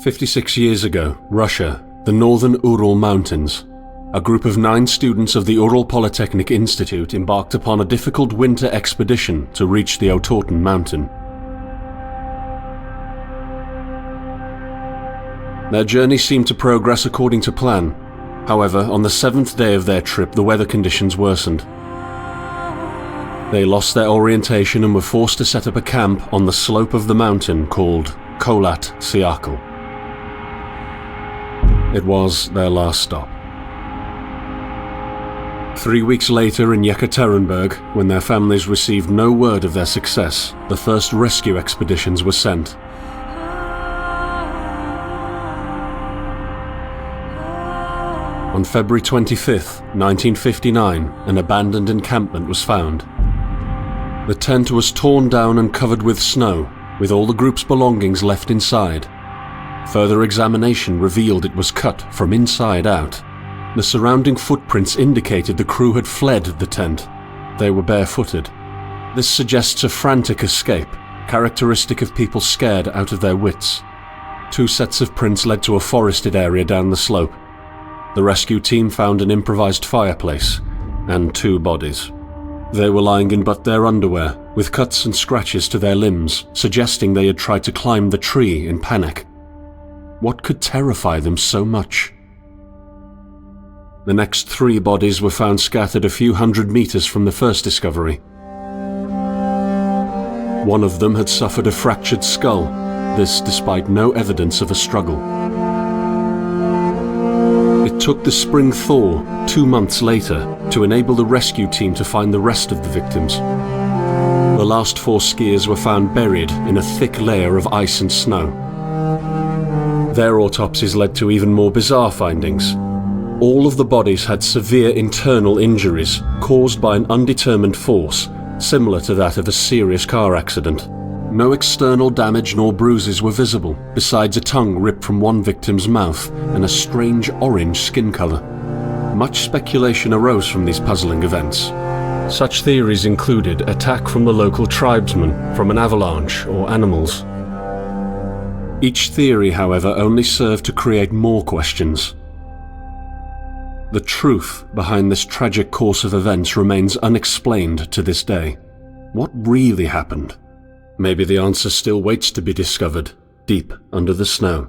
56 years ago, Russia, the northern Ural Mountains. A group of 9 students of the Ural Polytechnic Institute embarked upon a difficult winter expedition to reach the Otorten mountain. Their journey seemed to progress according to plan. However, on the 7th day of their trip, the weather conditions worsened. They lost their orientation and were forced to set up a camp on the slope of the mountain called Kholat. It was their last stop. 3 weeks later in Yekaterinburg, when their families received no word of their success, the first rescue expeditions were sent. On February 25, 1959, an abandoned encampment was found. The tent was torn down and covered with snow, with all the group's belongings left inside. Further examination revealed it was cut from inside out. The surrounding footprints indicated the crew had fled the tent. They were barefooted. This suggests a frantic escape, characteristic of people scared out of their wits. 2 sets of prints led to a forested area down the slope. The rescue team found an improvised fireplace and 2 bodies. They were lying in but their underwear, with cuts and scratches to their limbs, suggesting they had tried to climb the tree in panic. What could terrify them so much? The next 3 bodies were found scattered a few hundred meters from the first discovery. One of them had suffered a fractured skull, this despite no evidence of a struggle. It took the spring thaw 2 months later to enable the rescue team to find the rest of the victims. The last 4 skiers were found buried in a thick layer of ice and snow. Their autopsies led to even more bizarre findings. All of the bodies had severe internal injuries caused by an undetermined force, similar to that of a serious car accident. No external damage nor bruises were visible, besides a tongue ripped from one victim's mouth and a strange orange skin color. Much speculation arose from these puzzling events. Such theories included attack from the local tribesmen, from an avalanche, or animals. Each theory, however, only served to create more questions. The truth behind this tragic course of events remains unexplained to this day. What really happened? Maybe the answer still waits to be discovered, deep under the snow.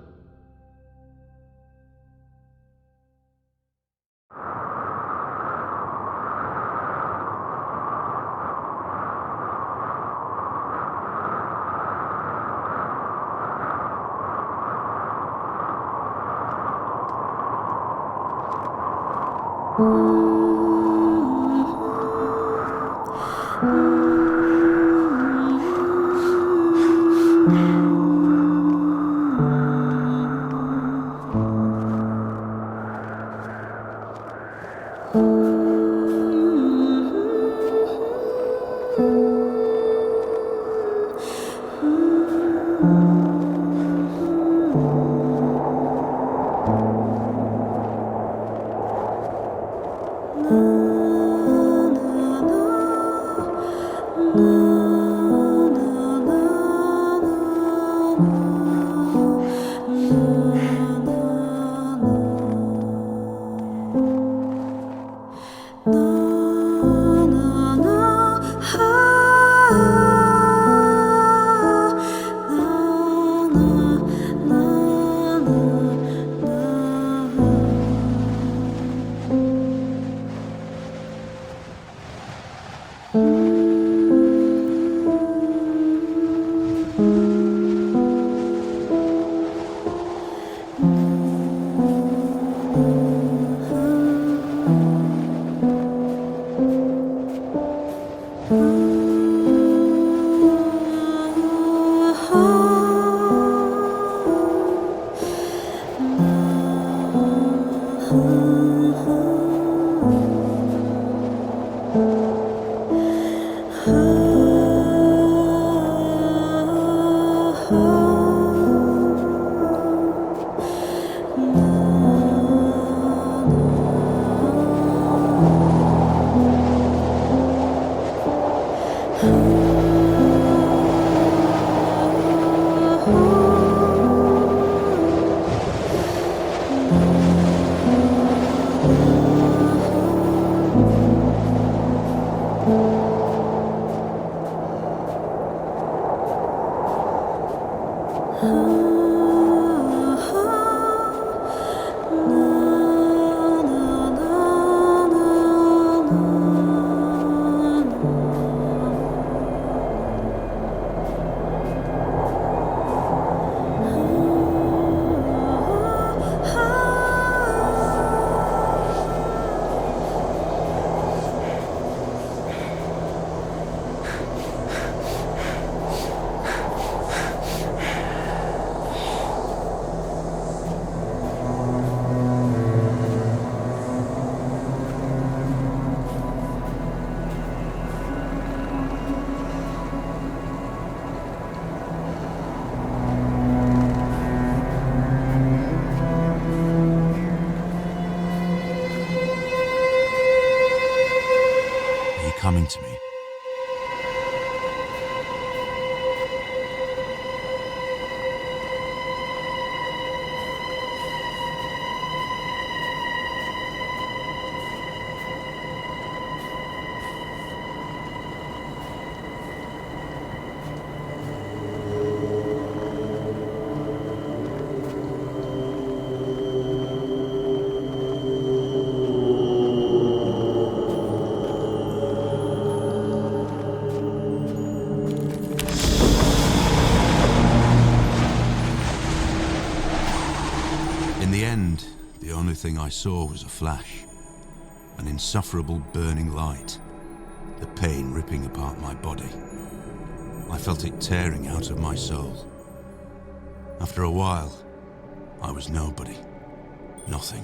the end, the only thing I saw was a flash. An insufferable burning light. The pain ripping apart my body. I felt it tearing out of my soul. After a while, I was nobody. Nothing.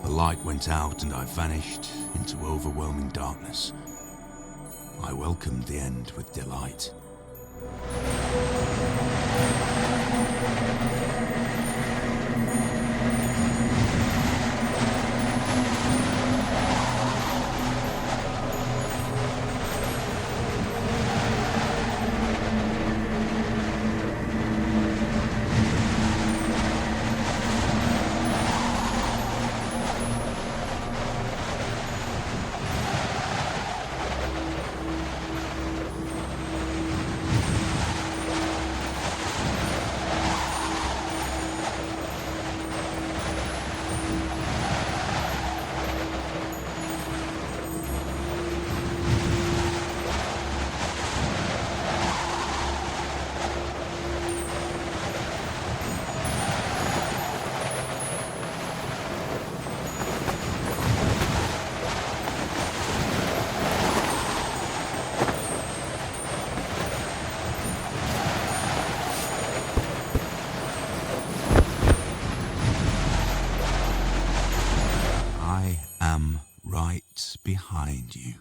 The light went out and I vanished into overwhelming darkness. I welcomed the end with delight. Behind you.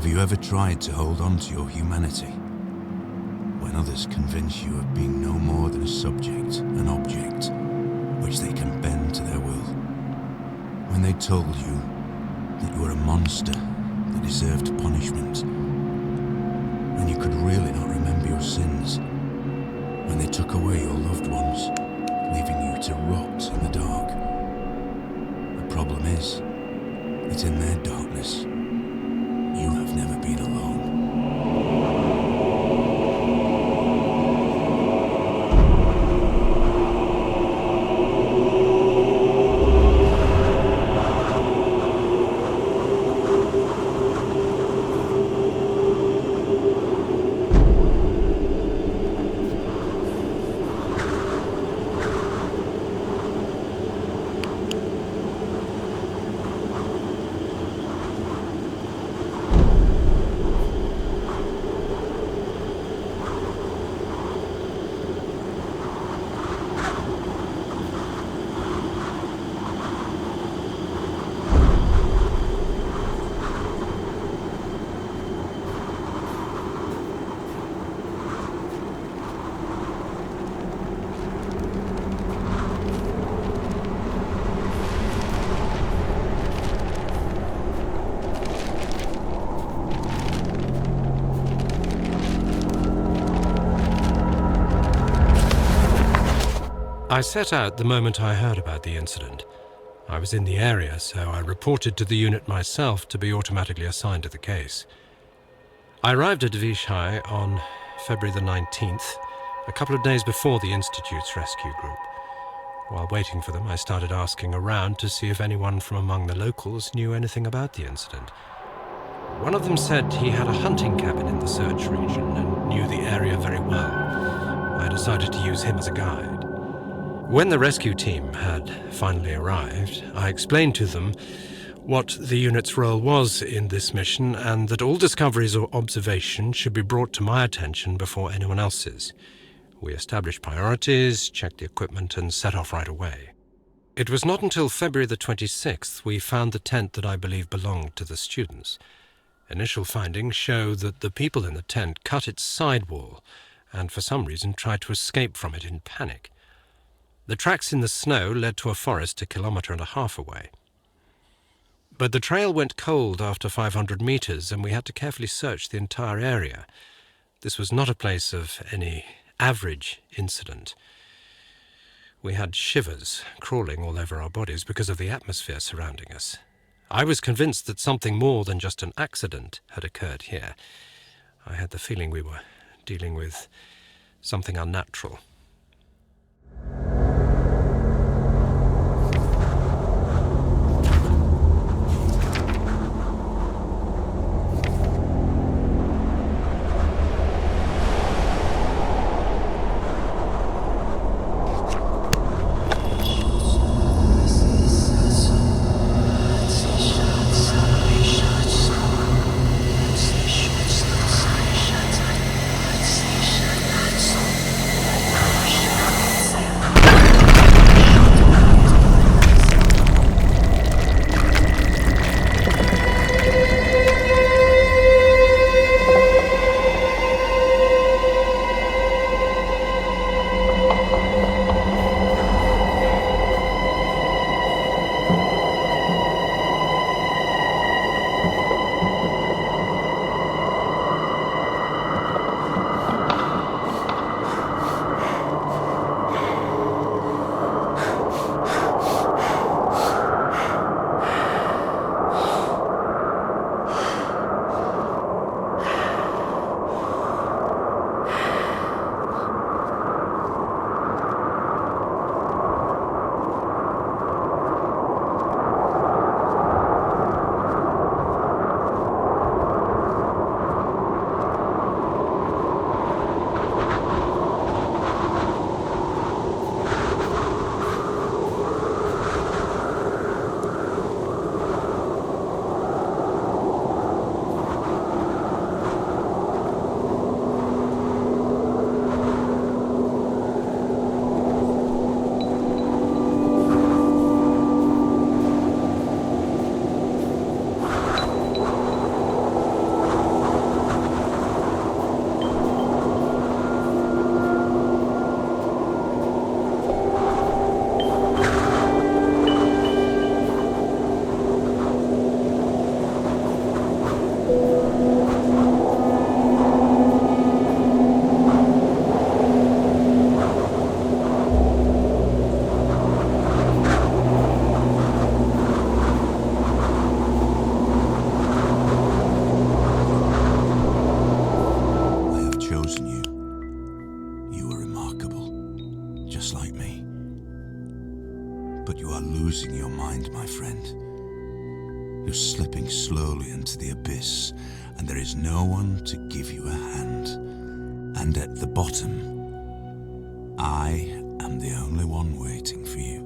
Have you ever tried to hold on to your humanity when others convince you of being no more than a subject, an object, which they can bend to their will? When they told you that you were a monster that deserved punishment, and you could really not remember your sins? When they took away your loved ones, leaving you to rot in the dark? The problem is that in their darkness, you have never been alone. I set out the moment I heard about the incident. I was in the area, so I reported to the unit myself to be automatically assigned to the case. I arrived at Vichy on February the 19th, a couple of days before the Institute's rescue group. While waiting for them, I started asking around to see if anyone from among the locals knew anything about the incident. One of them said he had a hunting cabin in the search region and knew the area very well. I decided to use him as a guide. When the rescue team had finally arrived, I explained to them what the unit's role was in this mission and that all discoveries or observations should be brought to my attention before anyone else's. We established priorities, checked the equipment, and set off right away. It was not until February the 26th we found the tent that I believe belonged to the students. Initial findings show that the people in the tent cut its sidewall and for some reason tried to escape from it in panic. The tracks in the snow led to a forest 1.5 kilometers away. But the trail went cold after 500 meters, and we had to carefully search the entire area. This was not a place of any average incident. We had shivers crawling all over our bodies because of the atmosphere surrounding us. I was convinced that something more than just an accident had occurred here. I had the feeling we were dealing with something unnatural. Slipping slowly into the abyss, and there is no one to give you a hand. And at the bottom, I am the only one waiting for you.